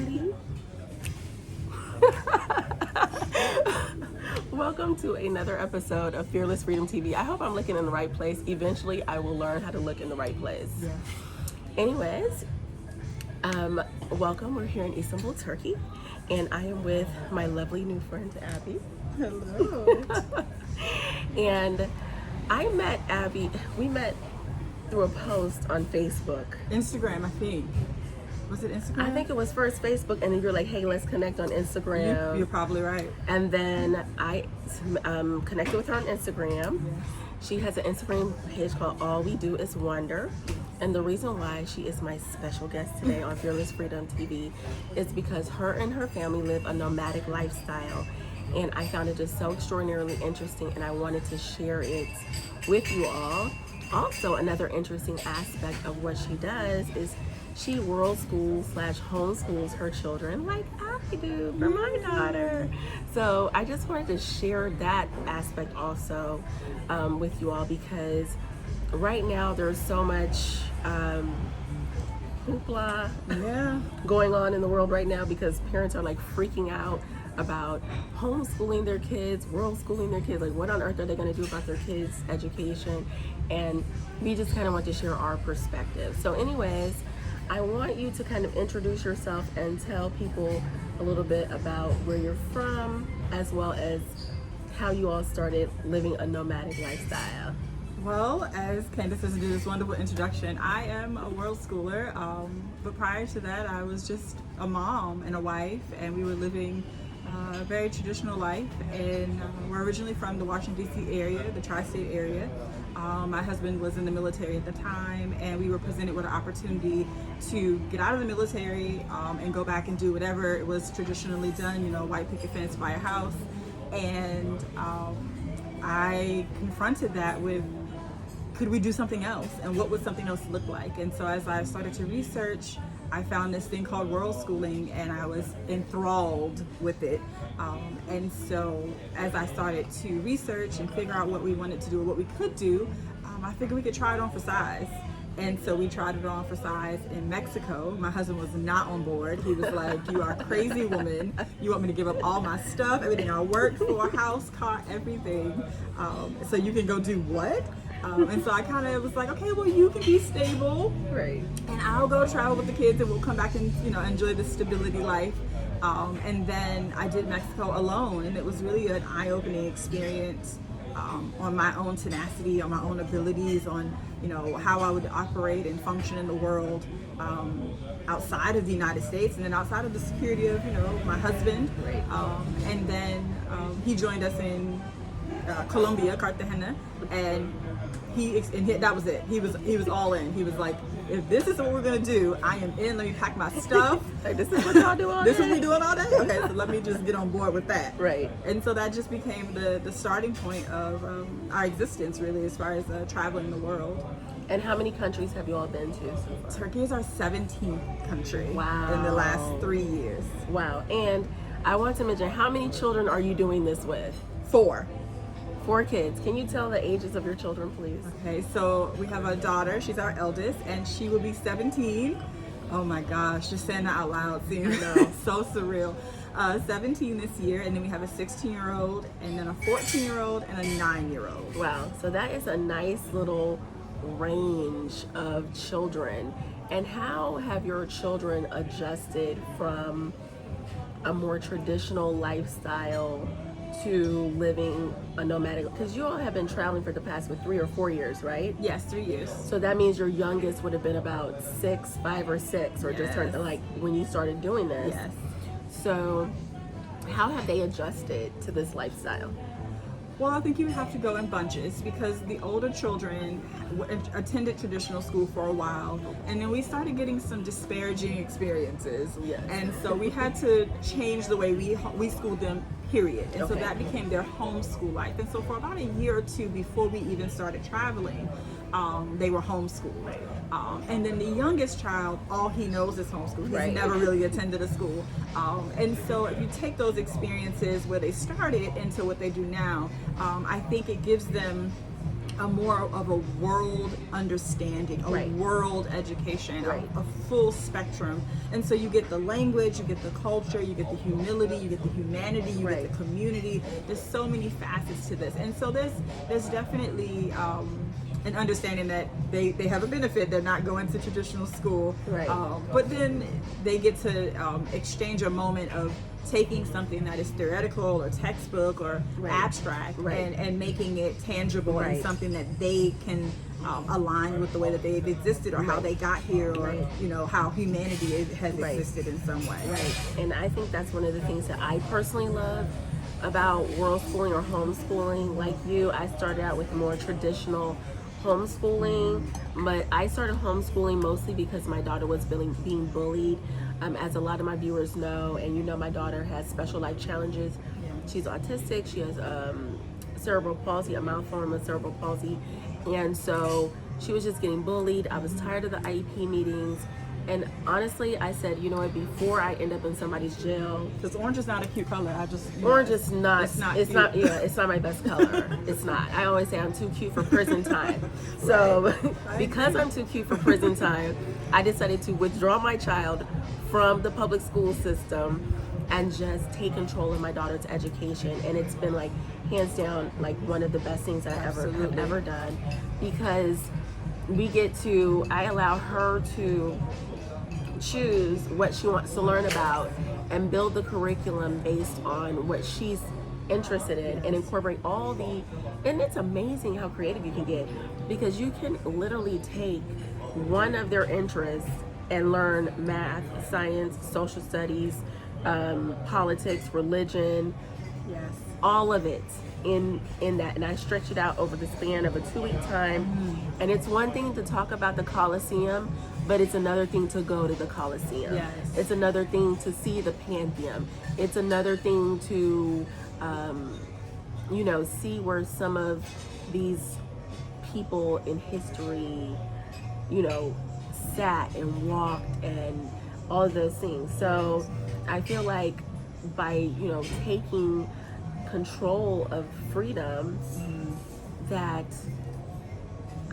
everybody. Welcome to another episode of Fearless Freedom TV. I hope I'm looking in the right place. Eventually, I will learn how to look in the right place. Yeah. Anyways, welcome. We're here in Istanbul, Turkey, and I am with my lovely new friend, Abby. Hello. And I met Abby, we met through a post on Facebook. Instagram, I think. Was it Instagram? I think it was first Facebook, and then you're like, hey, let's connect on Instagram. You're probably right. And then I connected with her on Instagram. Yes. She has an Instagram page called All We Do Is Wonder. And the reason why she is my special guest today on Fearless Freedom TV is because her and her family live a nomadic lifestyle. And I found it just so extraordinarily interesting, and I wanted to share it with you all. Also, another interesting aspect of what she does is she world schools / homeschools her children like I do for my daughter. So I just wanted to share that aspect also with you all, because right now there's so much hoopla going on in the world right now, because parents are like freaking out about homeschooling their kids, world schooling their kids. Like, what on earth are they going to do about their kids' education? And we just kind of want to share our perspective. So anyways, I want you to kind of introduce yourself and tell people a little bit about where you're from, as well as how you all started living a nomadic lifestyle. Well, as Candace has did this wonderful introduction, I am a world schooler, but prior to that I was just a mom and a wife, and we were living a very traditional life, and we're originally from the Washington DC area, the tri-state area. My husband was in the military at the time, and we were presented with an opportunity to get out of the military and go back and do whatever it was traditionally done, you know, white picket fence, buy a house. And I confronted that with, could we do something else, and what would something else look like? And so as I started to research, I found this thing called world schooling, and I was enthralled with it. And so as I started to research and figure out what we wanted to do or what we could do, I figured we could try it on for size. And so we tried it on for size in Mexico. My husband was not on board. He was like, you are a crazy woman. You want me to give up all my stuff, everything I worked for, house, car, everything. So you can go do what? And so I kind of was like, okay, well, you can be stable, Right. and I'll go travel with the kids, and we'll come back and, you know, enjoy the stability life. And then I did Mexico alone, and it was really an eye-opening experience on my own tenacity, on my own abilities, on, you know, how I would operate and function in the world outside of the United States, and then outside of the security of, you know, my husband. Right. And then he joined us in Colombia, Cartagena, and that was it. He was all in. He was like, if this is what we're gonna do, I am in. Let me pack my stuff. Like, this is what y'all do all day? This is what we doing all day? Okay, so let me just get on board with that. Right. And so that just became the starting point of our existence, really, as far as traveling the world. And how many countries have you all been to so far? Turkey is our 17th country. Wow. In the last 3 years. Wow. And I want to mention, how many children are you doing this with? 4. 4 kids. Can you tell the ages of your children, please? Okay, so we have a daughter. She's our eldest, and she will be 17. Oh my gosh, just saying that out loud seems so surreal. 17 this year, and then we have a 16-year-old, and then a 14-year-old, and a 9-year-old. Wow. So that is a nice little range of children. And how have your children adjusted from a more traditional lifestyle to living a nomadic? Because you all have been traveling for the past 3 or 4 years, right? Yes, 3 years. So that means your youngest would have been about 5 or 6, or just turned, like, when you started doing this. Yes. So how have they adjusted to this lifestyle? Well, I think you would have to go in bunches, because the older children attended traditional school for a while, and then we started getting some disparaging experiences. Yes. And so we had to change the way we schooled them, period. And so Okay. that became their homeschool life. And so for about a year or two before we even started traveling, they were homeschooled. And then the youngest child, all he knows is homeschool. He's Right. never really attended a school. And so if you take those experiences where they started into what they do now, I think it gives them a more of a world understanding, a Right. world education, Right. a full spectrum. And so you get the language, you get the culture, you get the humility, you get the humanity, you Right. get the community. There's so many facets to this. And so there's definitely an understanding that they have a benefit. They're not going to traditional school. Right. But then they get to exchange a moment of taking something that is theoretical or textbook or Right. abstract Right. and making it tangible Right. and something that they can align with the way that they've existed or how Right. they got here or Right. how humanity has Right. existed in some way. Right. And I think that's one of the things that I personally love about world schooling or homeschooling. Like you, I started out with more traditional homeschooling, but I started homeschooling mostly because my daughter was being bullied. As a lot of my viewers know, and you know, my daughter has special life challenges. Yeah. She's autistic. She has cerebral palsy, a mild form of cerebral palsy. And so she was just getting bullied. I was tired of the IEP meetings. And honestly, I said, you know what, before I end up in somebody's jail, Because orange is not a cute color. orange is not, it's not it's cute. not, yeah, it's not my best color. It's not. I always say I'm too cute for prison time. So because I'm too cute for prison time, I decided to withdraw my child from the public school system and just take control of my daughter's education. And it's been like hands down like one of the best things I have ever done, because I allow her to choose what she wants to learn about and build the curriculum based on what she's interested in and incorporate and it's amazing how creative you can get, because you can literally take one of their interests and learn math, science, social studies, politics, religion, Yes. all of it in that, and I stretch it out over the span of a 2-week time. And it's one thing to talk about the Colosseum, but it's another thing to go to the Colosseum. Yes. It's another thing to see the Pantheon. It's another thing to see where some of these people in history sat and walked and all of those things. So I feel like by taking control of freedom, that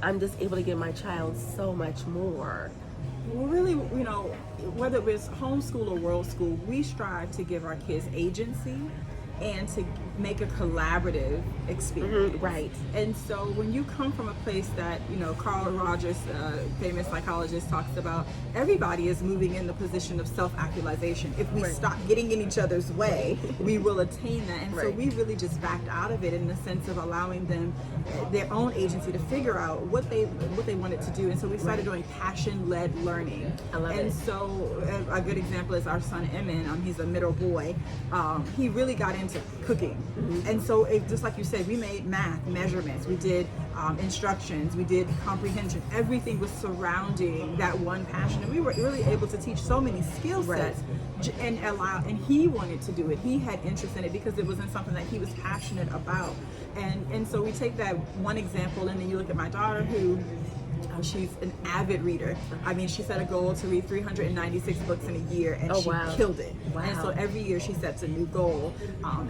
I'm just able to give my child so much more. Well, really, whether it's homeschool or world school, we strive to give our kids agency and to make a collaborative experience. Right. And so when you come from a place that, Carl Rogers, famous psychologist, talks about, everybody is moving in the position of self-actualization. If we Right. stop getting in each other's way, we will attain that. And so Right. we really just backed out of it in the sense of allowing them their own agency to figure out what they wanted to do. And so we started doing passion-led learning. I love and it. so a good example is our son Emin. He's a middle boy. He really got into cooking. And so just like you said, we made math measurements, we did instructions, we did comprehension. Everything was surrounding that one passion, and we were really able to teach so many skill Right. sets and he wanted to do it. He had interest in it because it wasn't something that he was passionate about. And so we take that one example, and then you look at my daughter who she's an avid reader. I mean, she set a goal to read 396 books in a year, and Oh, she wow. killed it. Wow. And so every year she sets a new goal.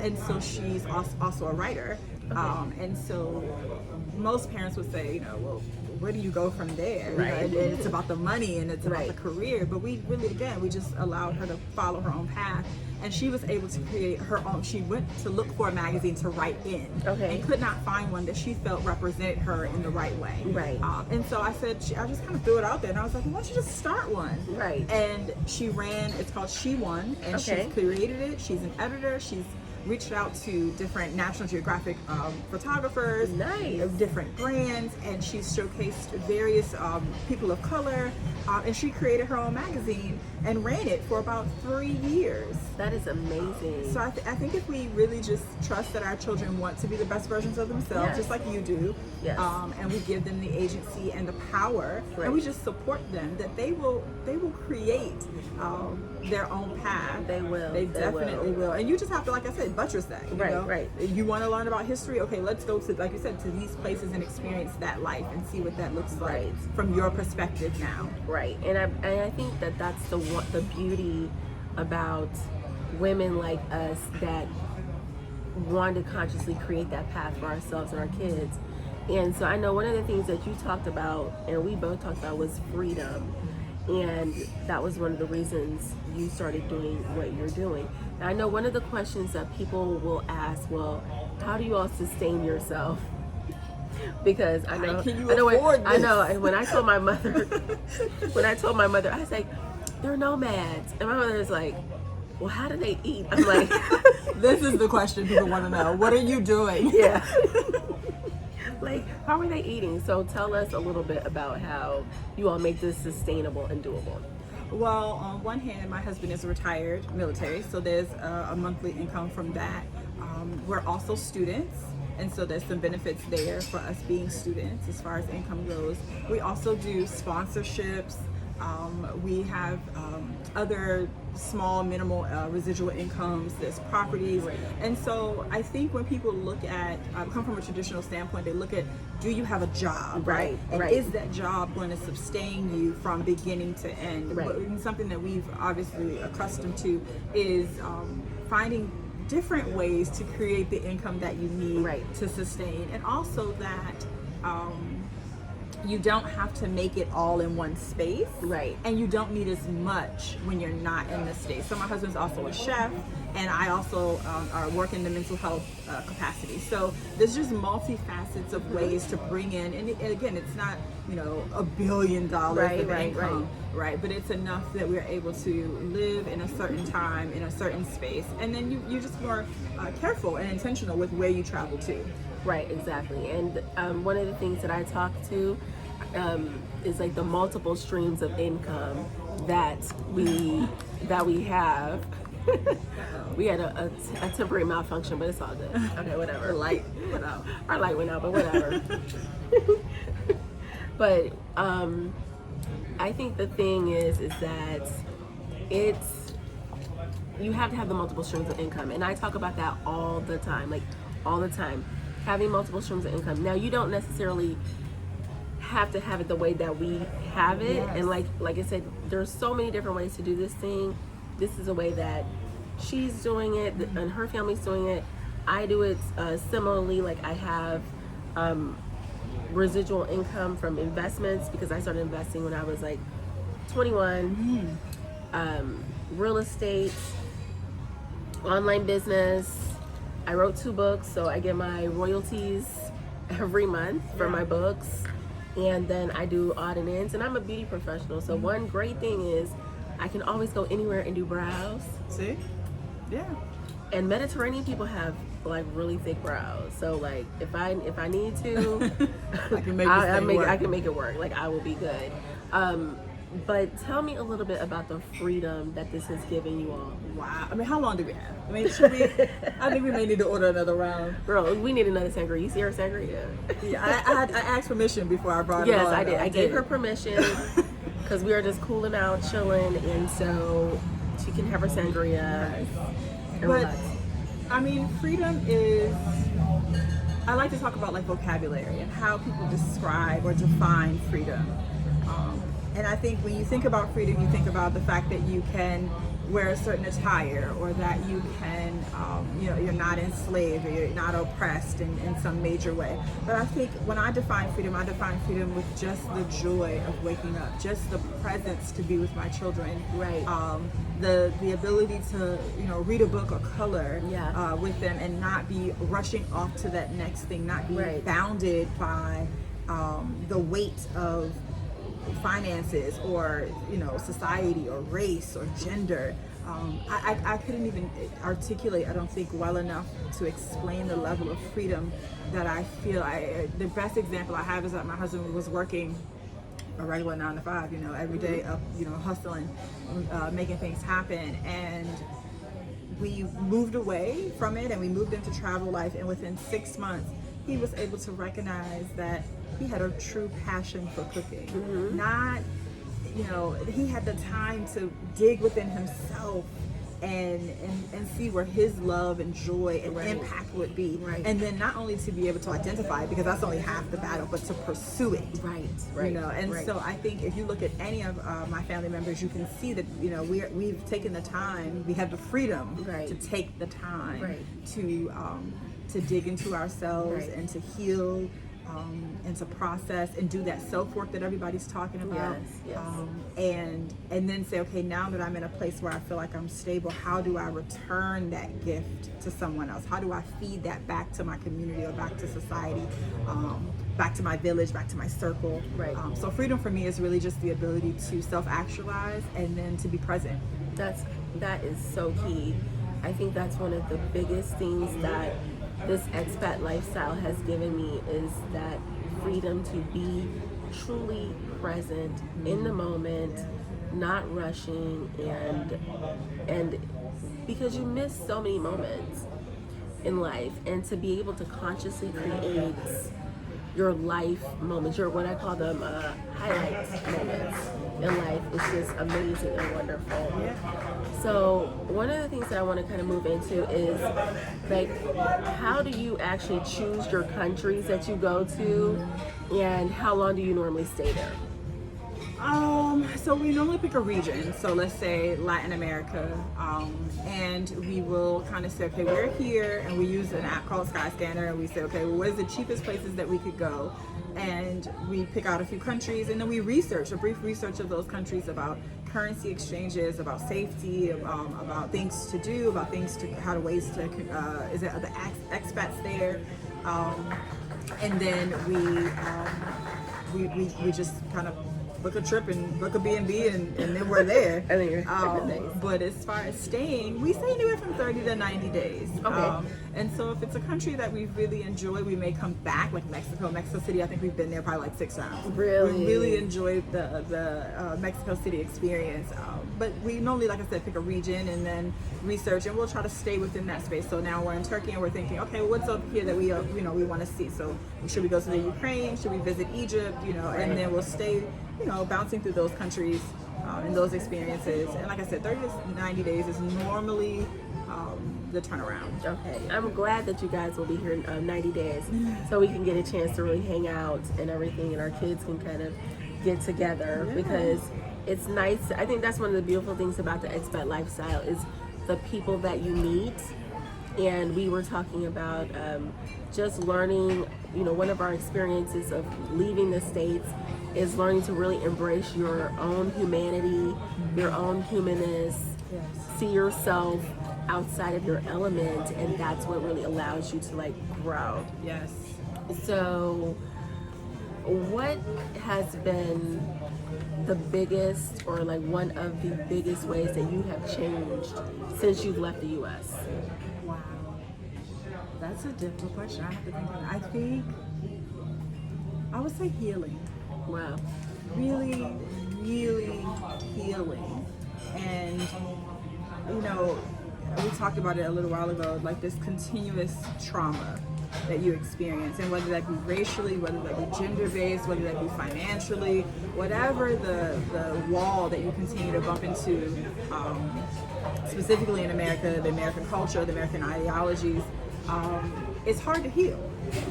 And so she's also a writer. And so most parents would say, well, where do you go from there? Right. And it's about the money and it's about Right. the career. But we really, again, we just allowed her to follow her own path. And she was able to create her own. She went to look for a magazine to write in, Okay. and could not find one that she felt represented her in the right way. Right. And so I said, I just kind of threw it out there, and I was like, why don't you just start one? Right. And she ran. It's called She Won, and Okay. she's created it. She's an editor. She's reached out to different National Geographic photographers, Nice. of different brands, and she's showcased various people of color, and she created her own magazine and ran it for about 3 years. That is amazing. So I think if we really just trust that our children want to be the best versions of themselves, Yes. just like you do, Yes. and we give them the agency and the power, Right. and we just support them, that they will create their own path. They will. They They definitely will. And you just have to, like I said, buttress that. You Right, know? right. You want to learn about history? Okay, let's go to, like you said, to these places and experience that life and see what that looks like Right. from your perspective now. Right, and I think that that's the beauty about women like us that want to consciously create that path for ourselves and our kids, And so I know one of the things that you talked about, and we both talked about, was freedom. And that was one of the reasons you started doing what you're doing. And I know one of the questions that people will ask, well, how do you all sustain yourself? Because I know, Can you I know, afford I know. this? And when I told my mother, I was like, they're nomads, and my mother was like, well, how do they eat? I'm like, This is the question people want to know. What are you doing? yeah. Like, how are they eating? So tell us a little bit about how you all make this sustainable and doable. Well, on one hand, my husband is a retired military, so there's a monthly income from that. We're also students, and so there's some benefits there for us being students as far as income goes. We also do sponsorships. We have other small minimal residual incomes, there's properties. Right. And so I think when people look at, come from a traditional standpoint, they look at, do you have a job, right? And right. is that job going to sustain you from beginning to end? Right. And something that we've obviously accustomed to is finding different ways to create the income that you need Right. to sustain. And also that you don't have to make it all in one space. Right. And you don't need as much when you're not in the space. So my husband's also a chef, and I also work in the mental health capacity. So there's just multifacets of ways to bring in, and again, it's not, $1 billion Right, of right, income, right? But it's enough that we're able to live in a certain time, in a certain space. And then you're just more careful and intentional with where you travel to. Right, exactly. And one of the things that I talk to is like the multiple streams of income that we have. We had a temporary malfunction, but it's all good. Okay, whatever. Light went out. Our light went out, but whatever. But I think the thing is that you have to have the multiple streams of income, and I talk about that all the time, having multiple streams of income. Now, you don't necessarily have to have it the way that we have it. Yes. And like I said, there's so many different ways to do this thing. This is a way that she's doing it, and her family's doing it. I do it similarly. Like, I have residual income from investments because I started investing when I was like 21. Real estate, online business. I wrote 2 books, so I get my royalties every month for my books. And then I do odd and ends, and I'm a beauty professional. So one great thing is I can always go anywhere and do brows. See? Yeah. And Mediterranean people have like really thick brows. So like if I need to, I can make this thing work. I can make it work. Like, I will be good. But tell me a little bit about the freedom that this has given you all. Wow. I mean, how long do we have? I mean, should we? I think we may need to order another round. Girl, we need another sangria. You see her sangria? Yeah, I asked permission before I brought it on. Yes, I did. I gave her permission because we are just cooling out, chilling, and so she can have her sangria and But relax. I mean, freedom is. I like to talk about like vocabulary and how people describe or define freedom. And I think when you think about freedom, you think about the fact that you can wear a certain attire, or that you can, you're not enslaved, or you're not oppressed in some major way. But I think when I define freedom with just the joy of waking up, just the presence to be with my children. Right. The ability to, read a book or color Yeah. with them, and not be rushing off to that next thing, not be Right. bounded by the weight of finances, or society, or race, or gender. I couldn't even articulate, I don't think, well enough to explain the level of freedom that I feel. The best example I have is that my husband was working a regular 9 to 5, every day up, hustling, making things happen, and we moved away from it, and we moved into travel life, and within 6 months he was able to recognize that he had a true passion for cooking. Mm-hmm. Not, he had the time to dig within himself and see where his love and joy and Right. impact would be. Right. And then not only to be able to identify it, because that's only half the battle, but to pursue it. Right. And right. so I think if you look at any of my family members, you can see that we've taken the time, we have the freedom Right. to take the time Right. to dig into ourselves Right. and to heal and to process and do that self work that everybody's talking about. Yes. And then say, okay, now that I'm in a place where I feel like I'm stable, how do I return that gift to someone else? How do I feed that back to my community or back to society, back to my village, back to my circle? Right. So freedom for me is really just the ability to self-actualize and then to be present. That is so key. I think that's one of the biggest things that this expat lifestyle has given me, is that freedom to be truly present in the moment, not rushing, and because you miss so many moments in life, and to be able to consciously create your life moments, your what I call them highlights moments in life, is just amazing and wonderful. So one of the things that I want to kind of move into is, like, how do you actually choose your countries that you go to, and how long do you normally stay there? So we normally pick a region. So let's say Latin America, and we will kind of say, okay, we're here, and we use an app called Skyscanner, and we say, okay, well, what is the cheapest places that we could go? And we pick out a few countries, and then we research a brief research of those countries about currency exchanges, about safety, about things to do, about things to how to ways to is it the expats there, and then we just kind of book a trip and book a B&B, and then we're there. I think you're But as far as staying, we stay anywhere from 30 to 90 days. Okay. And so if it's a country that we really enjoy, we may come back, like Mexico City. I think we've been there probably like 6 times. Really? We really enjoyed the Mexico City experience. But we normally, like I said, pick a region and then research, and we'll try to stay within that space. So now we're in Turkey, and we're thinking, okay, well, what's up here that we want to see? So should we go to the Ukraine? Should we visit Egypt? Right. And then we'll stay, bouncing through those countries and those experiences. And like I said, 30 to 90 days is normally the turnaround. Okay, I'm glad that you guys will be here in 90 days, so we can get a chance to really hang out and everything, and our kids can kind of get together, because it's nice. I think that's one of the beautiful things about the expat lifestyle, is the people that you meet. And we were talking about just learning, one of our experiences of leaving the States is learning to really embrace your own humanity, your own humanness, see yourself outside of your element, and that's what really allows you to grow. Yes. So what has been the biggest, or one of the biggest ways that you have changed since you've left the US? Wow. That's a difficult question. I have to think of it. I think I would say healing. Wow. Really, really healing. And we talked about it a little while ago, like this continuous trauma that you experience, and whether that be racially, whether that be gender-based, whether that be financially, whatever the wall that you continue to bump into, specifically in America, the American culture, the American ideologies, it's hard to heal,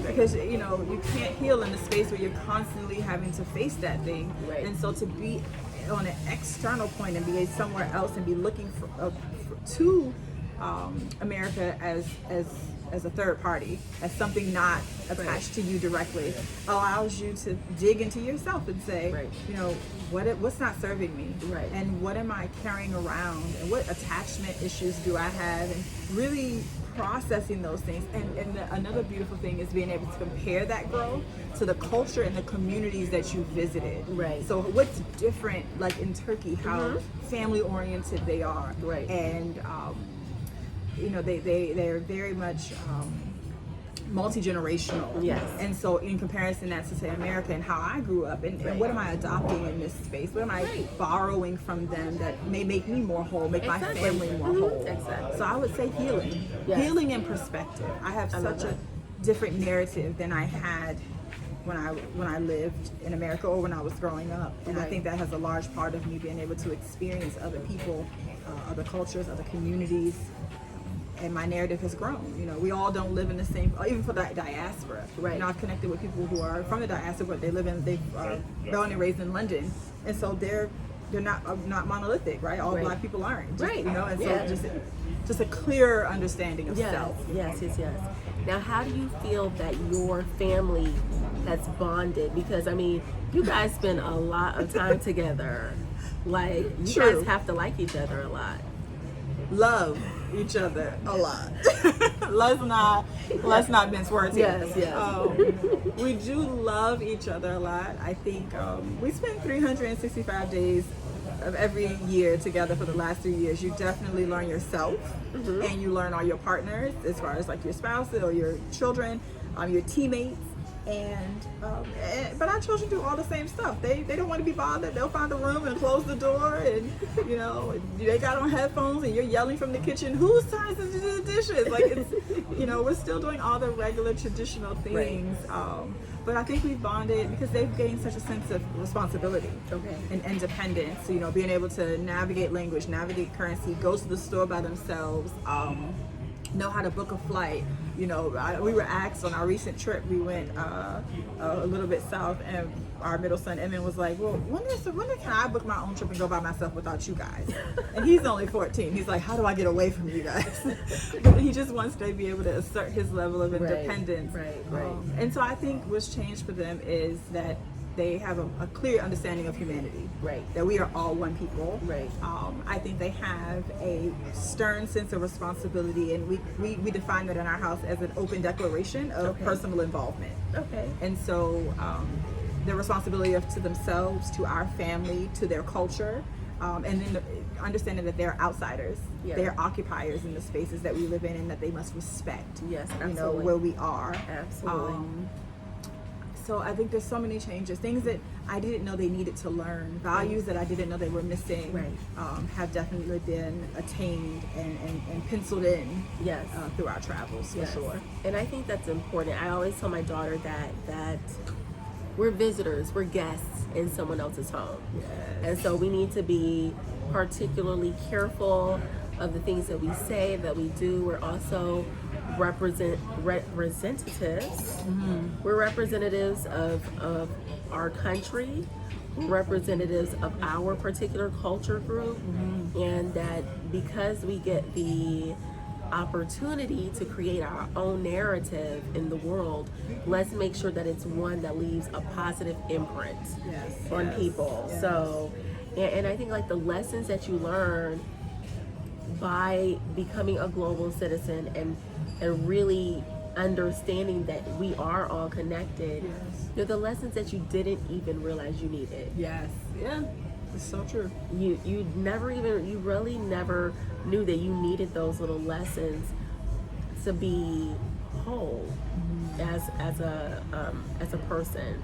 because you can't heal in a space where you're constantly having to face that thing. Right. And so to be on an external point and be somewhere else and be looking to America as a third party, as something not attached to you directly, allows you to dig into yourself and say, what's not serving me, Right. and what am I carrying around, and what attachment issues do I have, and really processing those things. And another beautiful thing is being able to compare that growth to the culture and the communities that you visited. Right. So what's different, like in Turkey, how family oriented they are, Right. and they're very much multi-generational. Yes. And so in comparison that to say America and how I grew up, and what am I adopting in this space? What am I borrowing from them that may make me more whole, make my family more whole? Exactly. So I would say healing. Yes. Healing and perspective. I have such a different narrative than I had when I lived in America or when I was growing up. And I think that has a large part of me being able to experience other people, other cultures, other communities. And my narrative has grown. We all don't live in the same, even for the diaspora. Right. I've connected with people who are from the diaspora, but they're born and raised in London. And so their they're not monolithic, right? All Right. Black people aren't, just, Right. you know, and so Yeah. just a clearer understanding of Yes, self. yes, yes, yes. Now, how do you feel that your family has bonded? Because I mean, you guys spend a lot of time together. Like, you True. guys have to like each other a lot. Love each other a lot. let's not mince words here. Yes, yes. We do love each other a lot. I think we spend 365 days of every year together for the last 3 years. You definitely learn yourself, and you learn all your partners, as far as like your spouse or your children, your teammates. But our children do all the same stuff. They don't want to be bothered. They'll find a room and close the door, and you know, they got on headphones and you're yelling from the kitchen, whose turn is it to do the dishes? Like, it's, you know, we're still doing all the regular traditional things. But I think we've bonded because they've gained such a sense of responsibility and independence. You know, being able to navigate language, navigate currency, go to the store by themselves, know how to book a flight. You know, we were asked on our recent trip, we went a little bit south, and our middle son, Emin, was like, well, when can I book my own trip and go by myself without you guys? And he's only 14. He's like, how do I get away from you guys? But he just wants to be able to assert his level of independence. Right. And so I think what's changed for them is that they have a clear understanding of humanity. Right. That we are all one people. Right. I think they have a stern sense of responsibility, and we define that in our house as an open declaration of personal involvement. Okay. And so their responsibility to themselves, to our family, to their culture, and then understanding that they're outsiders. Yeah. They're occupiers in the spaces that we live in, and that they must respect. Yes, You know, absolutely. where we are. Absolutely. So I think there's so many changes, things that I didn't know they needed to learn, values that I didn't know they were missing, have definitely been attained and penciled in Yes. through our travels, for Yes. sure. And I think that's important. I always tell my daughter that we're visitors, we're guests in someone else's home. Yes. And so we need to be particularly careful of the things that we say, that we do. We're also representatives. We're representatives of our country, representatives of our particular culture group, and that because we get the opportunity to create our own narrative in the world, let's make sure that it's one that leaves a positive imprint on people. Yes. So, and I think like the lessons that you learn by becoming a global citizen and really understanding that we are all connected, they're the lessons that you didn't even realize you needed. Yes. Yeah. It's so true. You really never knew that you needed those little lessons to be whole as a person.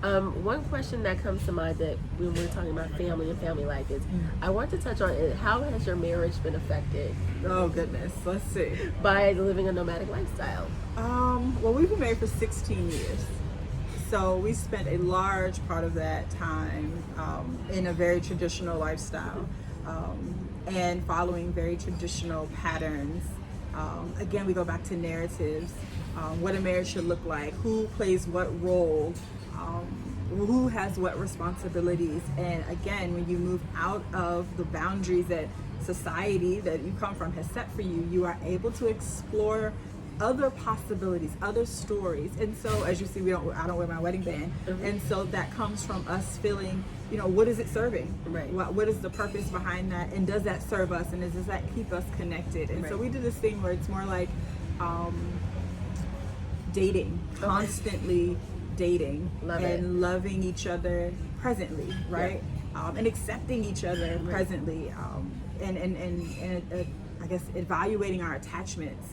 One question that comes to mind that when we're talking about family and family life is, I want to touch on it. How has your marriage been affected Oh goodness. Let's see. by living a nomadic lifestyle? Well, we've been married for 16 years. So we spent a large part of that time in a very traditional lifestyle and following very traditional patterns. Again, we go back to narratives, what a marriage should look like, who plays what role, who has what responsibilities. And again, when you move out of the boundaries that society that you come from has set for you, you are able to explore other possibilities, other stories. And so, as you see, I don't wear my wedding band, and so that comes from us feeling, you know, what is it serving? Right. What is the purpose behind that? And does that serve us? And does that keep us connected? And so we do this thing where it's more like dating, constantly dating, and loving each other presently, right? And accepting each other presently, and I guess evaluating our attachments.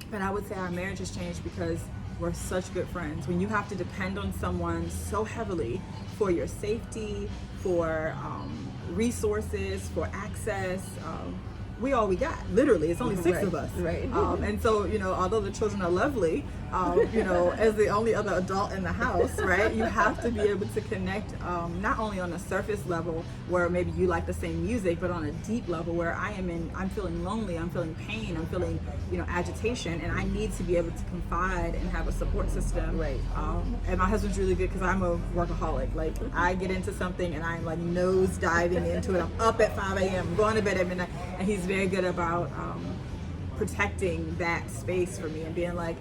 But I would say our marriage has changed because we're such good friends. When you have to depend on someone so heavily for your safety, for resources, for access, we all we got. Literally, it's only six of us. Right. And so, although the children are lovely, as the only other adult in the house, right, you have to be able to connect, not only on a surface level where maybe you like the same music, but on a deep level where I'm feeling lonely, I'm feeling pain, I'm feeling, agitation, and I need to be able to confide and have a support system. Right. And my husband's really good because I'm a workaholic. Like, I get into something and I'm like nose diving into it. I'm up at 5 a.m., going to bed at midnight, and he's very good about protecting that space for me and being like,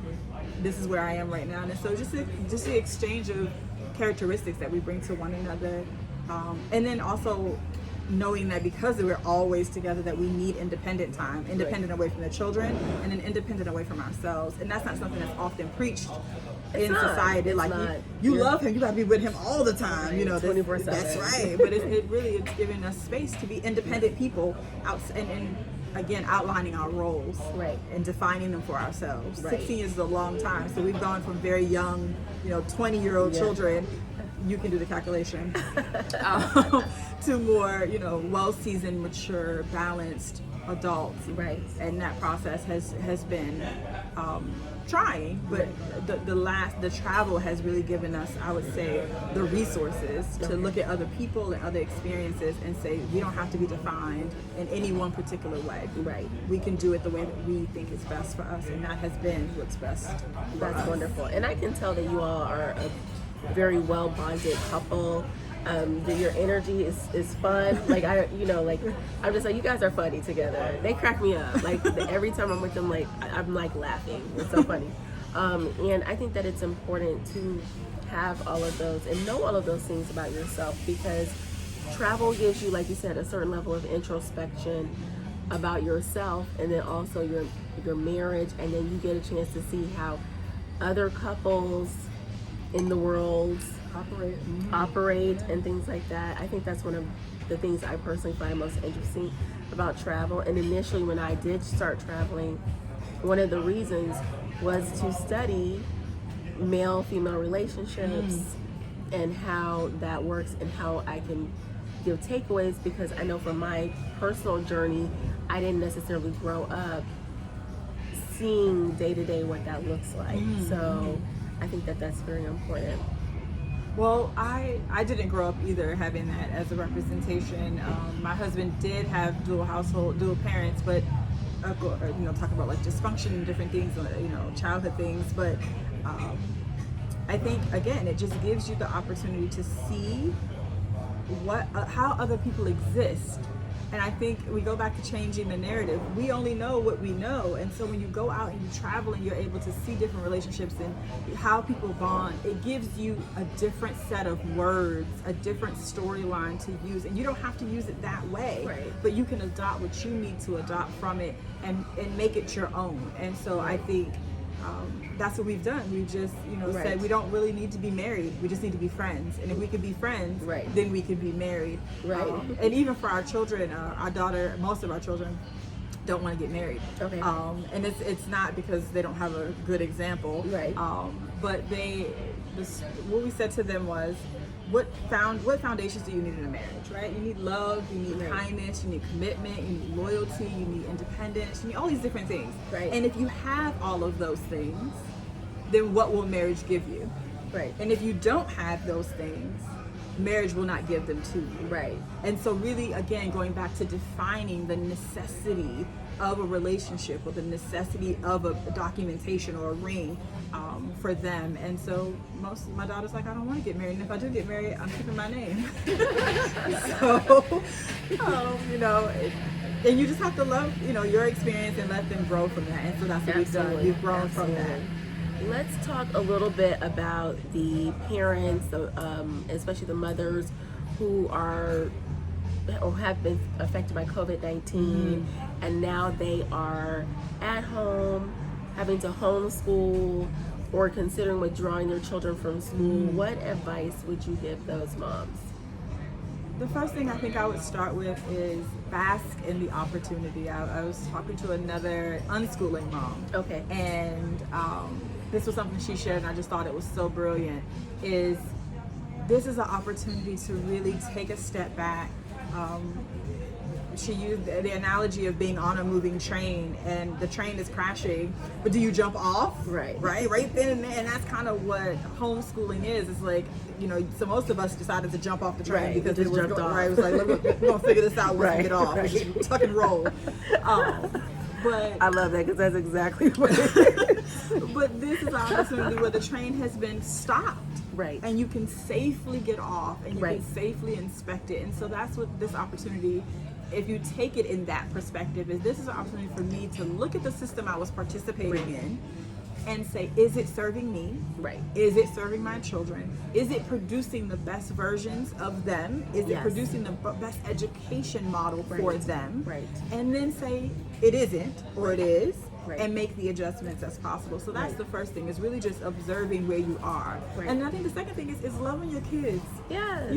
this is where I am right now. And so just the exchange of characteristics that we bring to one another, and then also knowing that because we're always together, that we need independent time, independent away from the children, and then independent away from ourselves. And that's not something that's often preached in society. Like, you love him, you gotta be with him all the time. 24/7. That's right. But it really is giving us space to be independent people out, and again, outlining our roles, right, and defining them for ourselves. Right. 16 years is a long time, so we've gone from very young, 20-year-old children. You can do the calculation. To more, well-seasoned, mature, balanced adults. Right. And that process has been trying, but the travel has really given us, I would say, the resources to look at other people and other experiences and say, we don't have to be defined in any one particular way. Right. We can do it the way that we think is best for us, and that has been what's best for That's us. wonderful. And I can tell that you all are a very well bonded couple. Your energy is fun. Like, I'm just like, you guys are funny together. They crack me up. Like, every time I'm with them, like, I'm like laughing. It's so funny. And I think that it's important to have all of those and know all of those things about yourself, because travel gives you, like you said, a certain level of introspection about yourself, and then also your marriage, and then you get a chance to see how other couples in the world operate and things like that. I think that's one of the things I personally find most interesting about travel. And initially, when I did start traveling, one of the reasons was to study male-female relationships and how that works and how I can give takeaways, because I know from my personal journey, I didn't necessarily grow up seeing day-to-day what that looks like. So I think that that's very important. Well, I didn't grow up either having that as a representation. My husband did have dual parents, but talk about like dysfunction and different things, childhood things. But I think, again, it just gives you the opportunity to see how other people exist. And I think we go back to changing the narrative. We only know what we know. And so when you go out and you travel and you're able to see different relationships and how people bond, it gives you a different set of words, a different storyline to use. And you don't have to use it that way, right, but you can adopt what you need to adopt from it and make it your own. And so I think that's what we've done. We've just, right, said we don't really need to be married. We just need to be friends. And if we could be friends, right, then we could be married. Right. And even for our children, our daughter, most of our children don't want to get married. Okay. And it's not because they don't have a good example. Right. But what we said to them was, what foundations do you need in a marriage, right? You need love, you need kindness, you need commitment, you need loyalty, you need independence, you need all these different things. Right. And if you have all of those things, then what will marriage give you? Right. And if you don't have those things, marriage will not give them to you. Right. And so really, again, going back to defining the necessity of a relationship or the necessity of a documentation or a ring for them. And so my daughter's like, I don't want to get married. And if I do get married, I'm keeping my name. So, and you just have to love, your experience and let them grow from that. And so that's what we've done. We've grown from that. Let's talk a little bit about the parents, especially the mothers who are or have been affected by COVID-19, and now they are at home having to homeschool or considering withdrawing their children from school. What advice would you give those moms? The first thing I think I would start with is bask in the opportunity. I was talking to another unschooling mom. Okay. And this was something she shared, and I just thought it was so brilliant, is this is an opportunity to really take a step back. she used the analogy of being on a moving train, and the train is crashing, but do you jump off? Right. Right then and there. And that's kind of what homeschooling is. It's like, so most of us decided to jump off the train Right, because just jumped off. Right, it was like, we're going to figure this out once we get off. Right. Just tuck and roll. But I love that because that's exactly what it is. but this is an opportunity where the train has been stopped. Right. And you can safely get off, and you Right. can safely inspect it. And so that's what this opportunity, if you take it in that perspective, is this is an opportunity for me to look at the system I was participating Right. in and say, is it serving me? Right. Is it serving my children? Is it producing the best versions of them? Is it Yes. producing the best education model for Right. them? Right. And then say it isn't, or it is, Right. and make the adjustments as possible. So that's Right. the first thing, is really just observing where you are. Right. And I think the second thing is loving your kids. Yes.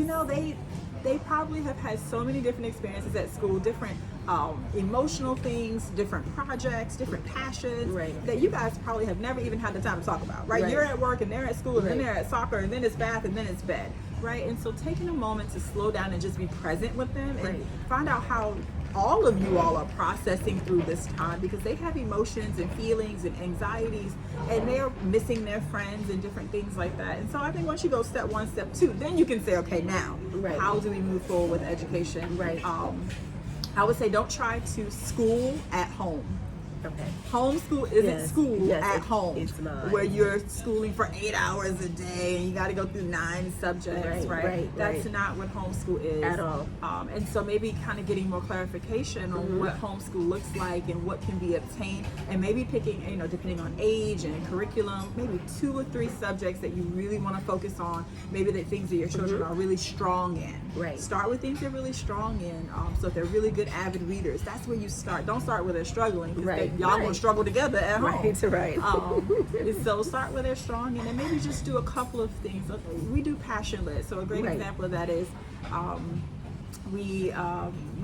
They probably have had so many different experiences at school, different emotional things, different projects, different passions, Right. that you guys probably have never even had the time to talk about, right? Right. You're at work and they're at school and then Right. they're at soccer and then it's bath and then it's bed, right? And so taking a moment to slow down and just be present with them and Right. find out how all of you all are processing through this time, because they have emotions and feelings and anxieties, and they're missing their friends and different things like that. And so I think once you go step one, step two, then you can say, okay, now Right. how do we move forward with education? Right. I would say don't try to school at home. Okay. Homeschool isn't Yes. school Yes, at home, it's not. where you're schooling for 8 hours a day and you got to go through 9 subjects, right? That's right. not what homeschool is At all. And so maybe kind of getting more clarification on Mm-hmm. what homeschool looks like and what can be obtained, and maybe picking, depending on age and curriculum, maybe 2 or 3 subjects that you really want to focus on. Maybe the things that your children are really strong in. Right. Start with things they're really strong in. So if they're really good avid readers, that's where you start. Don't start where they're struggling, because Right. y'all Right. gonna struggle together at home. Right. So start where they're strong in, and maybe just do a couple of things. We do passion lit. So a great Right. example of that is we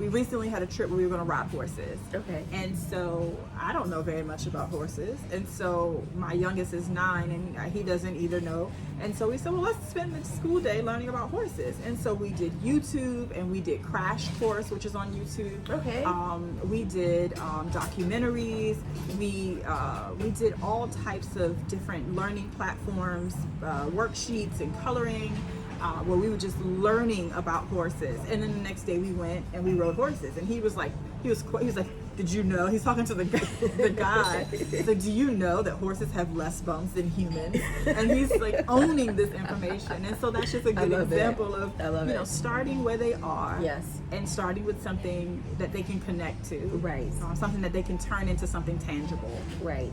recently had a trip where we were going to ride horses. Okay. And so I don't know very much about horses, and so my youngest is 9 and he doesn't either know. And so we said, well, let's spend the school day learning about horses. And so we did YouTube, and we did Crash Course, which is on YouTube. Okay. We did documentaries. We did all types of different learning platforms, worksheets and coloring, where we were just learning about horses. And then the next day we went and we rode horses. And he was like, did you know? He's talking to the guy. He's like, do you know that horses have less bumps than humans? And he's like owning this information. And so that's just a good example of starting where they are. Yes. And starting with something that they can connect to. Right. Something that they can turn into something tangible. Right.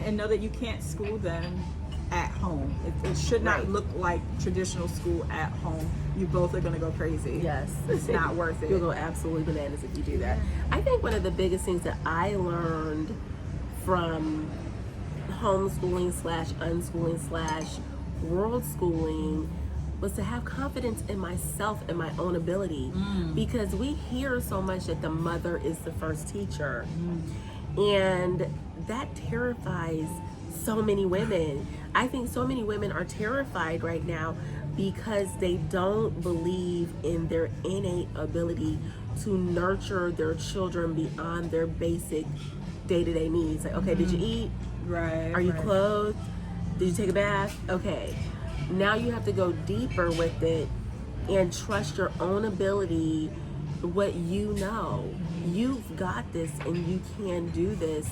And know that you can't school them at home. It should not Right. look like traditional school at home. You both are going to go crazy. Yes. It's not worth it. You'll go absolutely bananas if you do that. I think one of the biggest things that I learned from homeschooling / unschooling / world schooling was to have confidence in myself and my own ability, because we hear so much that the mother is the first teacher, and that terrifies so many women. I think so many women are terrified right now because they don't believe in their innate ability to nurture their children beyond their basic day-to-day needs. Like, okay, did you eat? Right. Are you clothed? Did you take a bath? Okay. Now you have to go deeper with it and trust your own ability, what you know. You've got this and you can do this.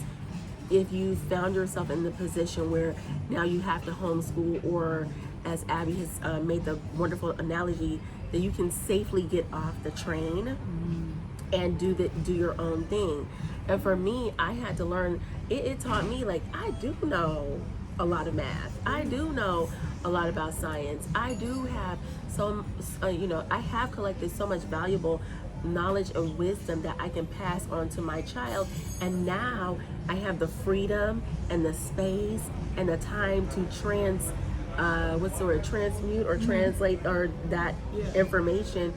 If you found yourself in the position where now you have to homeschool, or as Abby has made the wonderful analogy, that you can safely get off the train and do your own thing. And for me, I had to learn, it taught me, like, I do know a lot of math. I do know a lot about science. I do have I have collected so much valuable knowledge and wisdom that I can pass on to my child. And now I have the freedom and the space and the time to transmute or translate or that information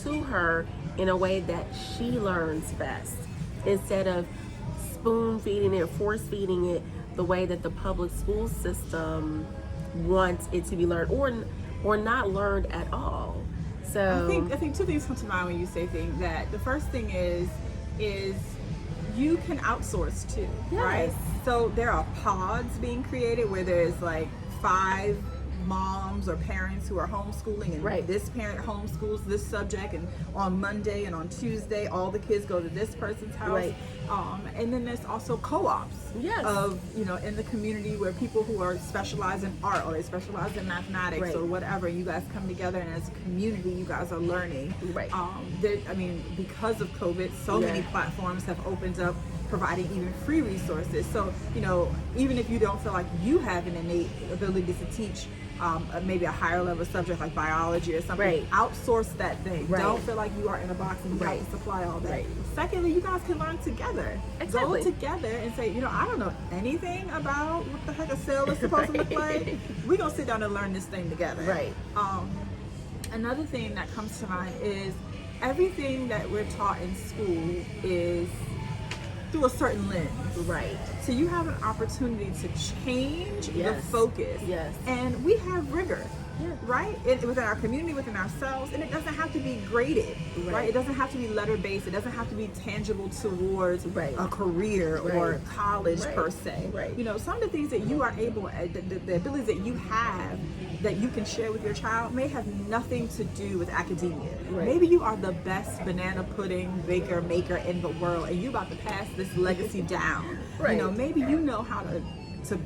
to her in a way that she learns best, instead of spoon feeding it, force feeding it the way that the public school system wants it to be learned, or not learned at all. So I think 2 things come to mind when you say things. That the first thing is is you can outsource too, right? Yes. So there are pods being created where there's like 5 moms or parents who are homeschooling, and Right. this parent homeschools this subject, and on Monday and on Tuesday all the kids go to this person's house. Right. And then there's also co-ops Yes. of, in the community where people who are specialized in art or they specialize in mathematics Right. or whatever, you guys come together and as a community you guys are learning. Right. Because of COVID, so Yeah. many platforms have opened up providing even free resources. So, even if you don't feel like you have an innate ability to teach maybe a higher level subject like biology or something, Right. outsource that thing. Right. Don't feel like you are in a box and you Right. have to supply all that. Right. Secondly, you guys can learn together. Exactly. Go together and say, I don't know anything about what the heck a cell is supposed to look like. We're going to sit down and learn this thing together. Right. Another thing that comes to mind is everything that we're taught in school is through a certain lens. Right. So you have an opportunity to change the Yes. focus. Yes. And we have rigor. Yeah. Right? Within our community, within ourselves, and it doesn't have to be graded, right? Right. It doesn't have to be letter based. It doesn't have to be tangible towards Right. a career or Right. college Right. per se. Right. Some of the things that you are able, the abilities that you have that you can share with your child may have nothing to do with academia. Right. Maybe you are the best banana pudding maker in the world, and you're about to pass this legacy down. Right. Maybe you know how to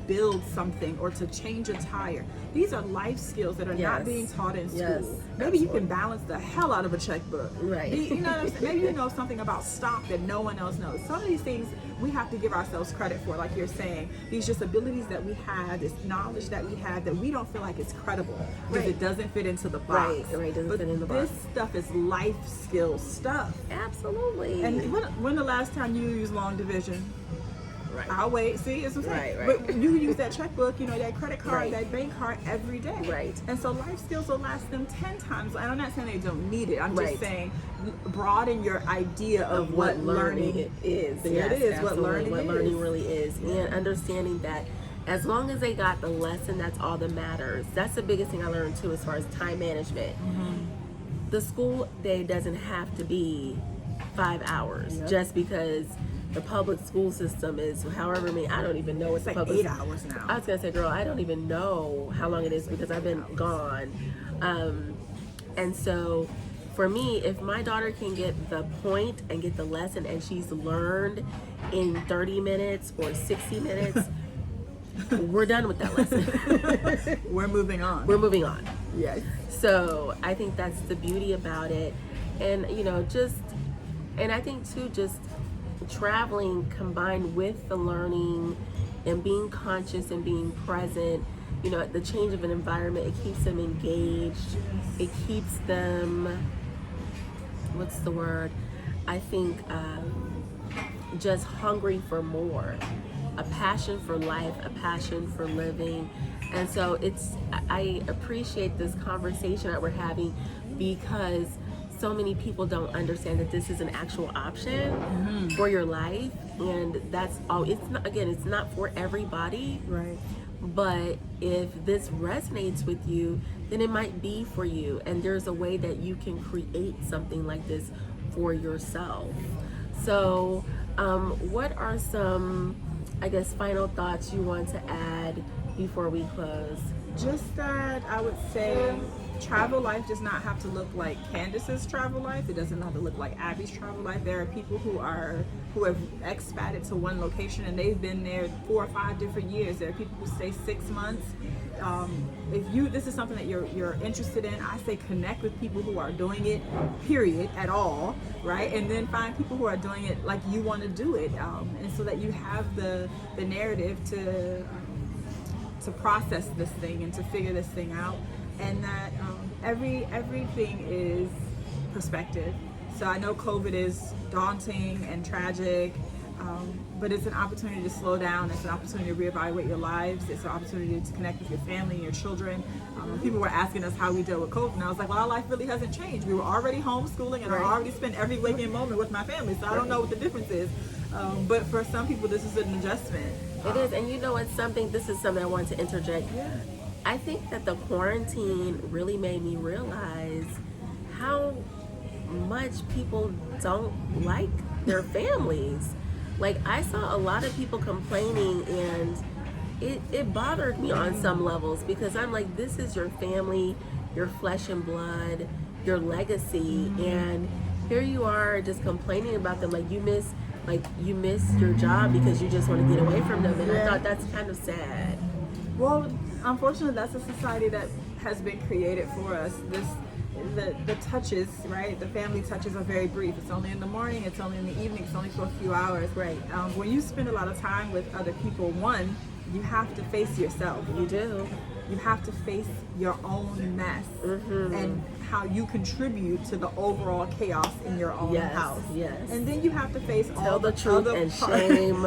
build something or to change a tire. These are life skills that are Yes. not being taught in school. Yes, Maybe you absolutely. can balance the hell out of a checkbook. Right. You know what I'm saying? Maybe you know something about stock that no one else knows. Some of these things we have to give ourselves credit for, like you're saying. These just abilities that we have, this knowledge that we have that we don't feel like it's credible because Right. it doesn't fit into the box. Right, doesn't but fit in the this box. stuff is life skill stuff. Absolutely. And when the last time you used long division? right. I'll wait. See, it's what I'm saying. Right. But you use that checkbook, that credit card, Right. that bank card every day. Right. And so life skills will last them 10 times. And I'm not saying they don't need it. I'm Right. just saying broaden your idea of what learning is. There Yes, it is. What absolutely. learning What is. learning really is. And understanding that as long as they got the lesson, that's all that matters. That's the biggest thing I learned too as far as time management. The school day doesn't have to be 5 hours Yep. just because the public school system is however many. I don't even know what It's the like public 8 hours now. I was gonna say, girl, I don't even know how long it is because I've been gone. And so for me, if my daughter can get the point and get the lesson and she's learned in 30 minutes or 60 minutes, we're done with that lesson. We're moving on. We're moving on. Yes. So I think that's the beauty about it. And, and I think too, just traveling combined with the learning and being conscious and being present, the change of an environment, it keeps them engaged. It keeps them, what's the word? I think just hungry for more, a passion for life, a passion for living. And so I appreciate this conversation that we're having because so many people don't understand that this is an actual option for your life, and that's all. It's not for everybody, Right. but if this resonates with you, then it might be for you, and there's a way that you can create something like this for yourself. So what are some, I guess, final thoughts you want to add before we close? Just that I would say travel life does not have to look like Candace's travel life. It doesn't have to look like Abby's travel life. There are people who have expated to one location and they've been there 4 or 5 different years. There are people who stay 6 months. If this is something that you're interested in, I say connect with people who are doing it, period, at all, right? And then find people who are doing it like you want to do it, and so that you have the narrative to process this thing and to figure this thing out, and that everything is perspective. So I know COVID is daunting and tragic, but it's an opportunity to slow down. It's an opportunity to reevaluate your lives. It's an opportunity to connect with your family and your children. People were asking us how we deal with COVID, and I was like, well, our life really hasn't changed. We were already homeschooling, and I already spent every waking moment with my family, so I don't know what the difference is. But for some people, this is an adjustment. It is, and this is something I want to interject. Yeah. I think that the quarantine really made me realize how much people don't like their families. Like, I saw a lot of people complaining, and it bothered me on some levels, because I'm like, this is your family, your flesh and blood, your legacy, and here you are just complaining about them, like you miss your job because you just want to get away from them. And I thought that's kind of sad. Well, unfortunately, that's a society that has been created for us. The touches, right? The family touches are very brief. It's only in the morning, it's only in the evening, it's only for a few hours. Right. When you spend a lot of time with other people, one, you have to face yourself. You do. You have to face your own mess and how you contribute to the overall chaos in your own house. Yes. And then you have to face Tell all the truth other and shame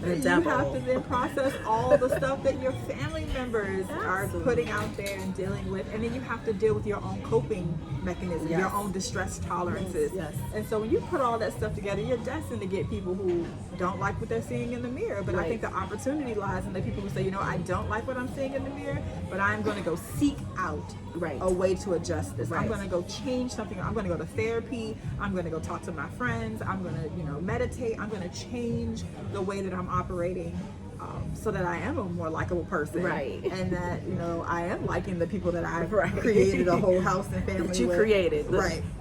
the devil. You have to then process all the stuff that your family members are putting out there and dealing with, and then you have to deal with your own coping mechanisms, your own distress tolerances. Yes. And so when you put all that stuff together, you're destined to get people who don't like what they're seeing in the mirror. But I think the opportunity lies in the people who say, you know, I don't like what I'm seeing in the mirror, but I'm going to go seek out a way to adjust this. I'm going to go change something. I'm going to go to therapy. I'm going to go talk to my friends. I'm going to, meditate. I'm going to change the way that I'm operating, so that I am a more likable person. Right. And that, I am liking the people that I've created a whole house and family that you with. Created.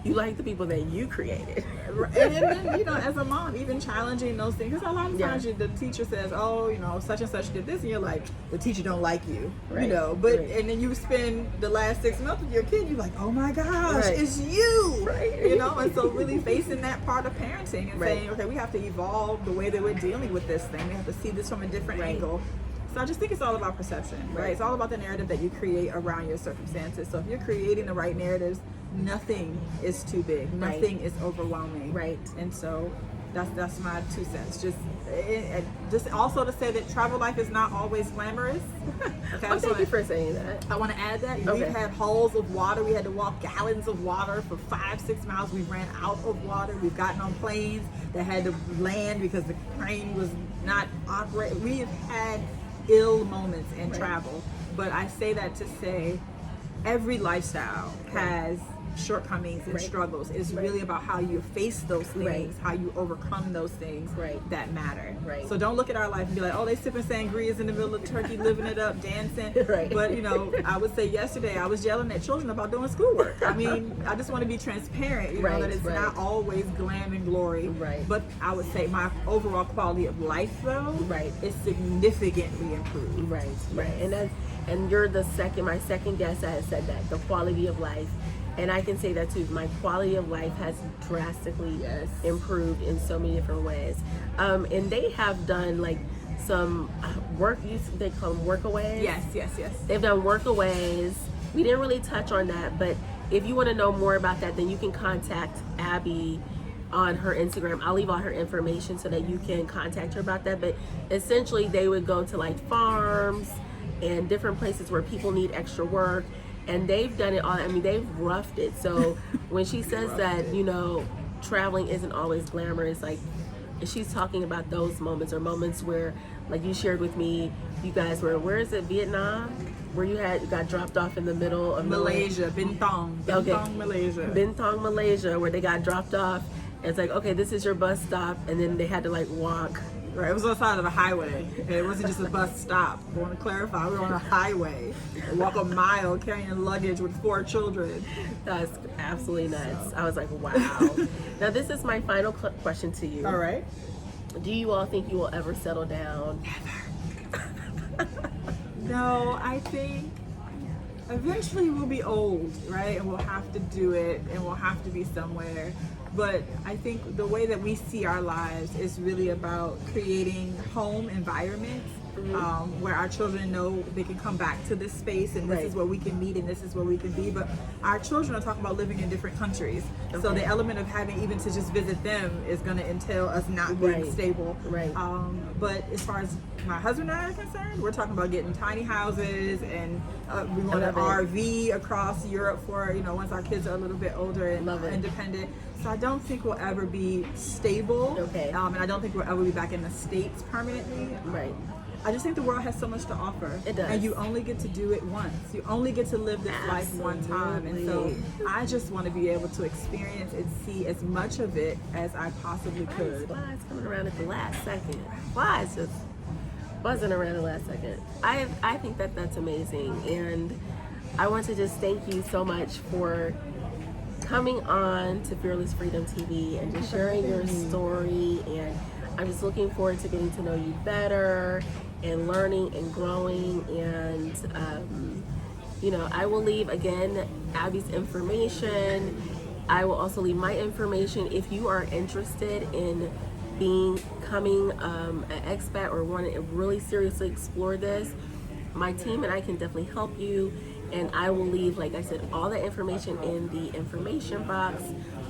You like the people that you created. And then, as a mom, even challenging those things. Because a lot of times the teacher says, oh, such and such did this, and you're like, the teacher don't like you. But and then you spend the last 6 months with your kid, you're like, oh my gosh, it's you. And so really facing that part of parenting and saying, okay, we have to evolve the way that we're dealing with this thing. We have to see this from a different angle. So I just think it's all about perception, right? It's all about the narrative that you create around your circumstances. So if you're creating the right narratives, nothing is too big, nothing is overwhelming, and so that's my 2 cents. Just also to say that travel life is not always glamorous. Okay, thank you for saying that. I want to add that we've had hulls of water. We had to walk gallons of water for 5-6 miles. We ran out of water. We've gotten on planes that had to land because the crane was not operating. We have had ill moments in travel, but I say that to say every lifestyle has shortcomings and struggles. It's really about how you face those things, how you overcome those things that matter. So don't look at our life and be like, oh, they sipping sangrias in the middle of Turkey, living it up, dancing. But I would say yesterday I was yelling at children about doing schoolwork. I mean, I just want to be transparent, that it's not always glam and glory. But I would say my overall quality of life, though, is significantly improved. And you're my second guest that has said that, the quality of life. And I can say that too. My quality of life has drastically improved in so many different ways. And they have done like some they call them workaways. Yes. They've done workaways. We didn't really touch on that, but if you want to know more about that, then you can contact Abby on her Instagram. I'll leave all her information so that you can contact her about that. But essentially they would go to like farms and different places where people need extra work. And they've done it all. I mean, they've roughed it. So when she says that, traveling isn't always glamorous, like she's talking about those moments, or moments where, like you shared with me, you guys were, where is it, Vietnam? Where you got dropped off in the middle of Malaysia, Bintang, Malaysia. Bintang, Malaysia, where they got dropped off. And it's like, okay, this is your bus stop. And then they had to like walk. It was on the side of the highway. It wasn't just a bus stop. I want to clarify, we were on a highway. We walk a mile carrying luggage with 4 children. That's absolutely nuts. I was like, wow. Now this is my final question to you. All right. Do you all think you will ever settle down? Never. No, I think eventually we'll be old, right? And we'll have to do it, and we'll have to be somewhere. But I think the way that we see our lives is really about creating home environments where our children know they can come back to this space, and this is where we can meet, and this is where we can be. But our children are talking about living in different countries. So the element of having even to just visit them is going to entail us not being stable. But as far as my husband and I are concerned, we're talking about getting tiny houses, and we want an RV across Europe for, once our kids are a little bit older and independent. So I don't think we'll ever be stable. And I don't think we'll ever be back in the States permanently. I just think the world has so much to offer. It does. And you only get to do it once. You only get to live this life one time. And so I just want to be able to experience and see as much of it as I possibly could. Flies coming around at the last second. Flies just buzzing around the last second. I think that that's amazing. And I want to just thank you so much for coming on to Fearless Freedom TV and just sharing your story. And I'm just looking forward to getting to know you better and learning and growing. And you know, I will leave again Abby's information. I will also leave my information if you are interested in becoming an expat or want to really seriously explore this. My team and I can definitely help you. And I will leave, like I said, all the information in the information box.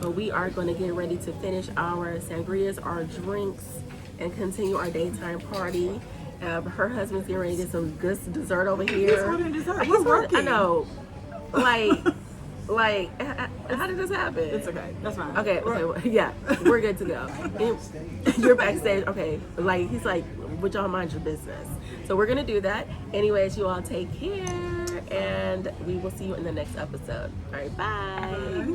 But we are going to get ready to finish our sangrias, our drinks, and continue our daytime party. Her husband's getting ready to get some good dessert over here. He's ordering dessert. What's working? I know. Like, how did this happen? It's okay. That's fine. Okay, well, yeah, we're good to go. You're backstage. Okay, like, he's like, would y'all mind your business? So we're going to do that. Anyways, you all take care. And we will see you in the next episode. All right, bye.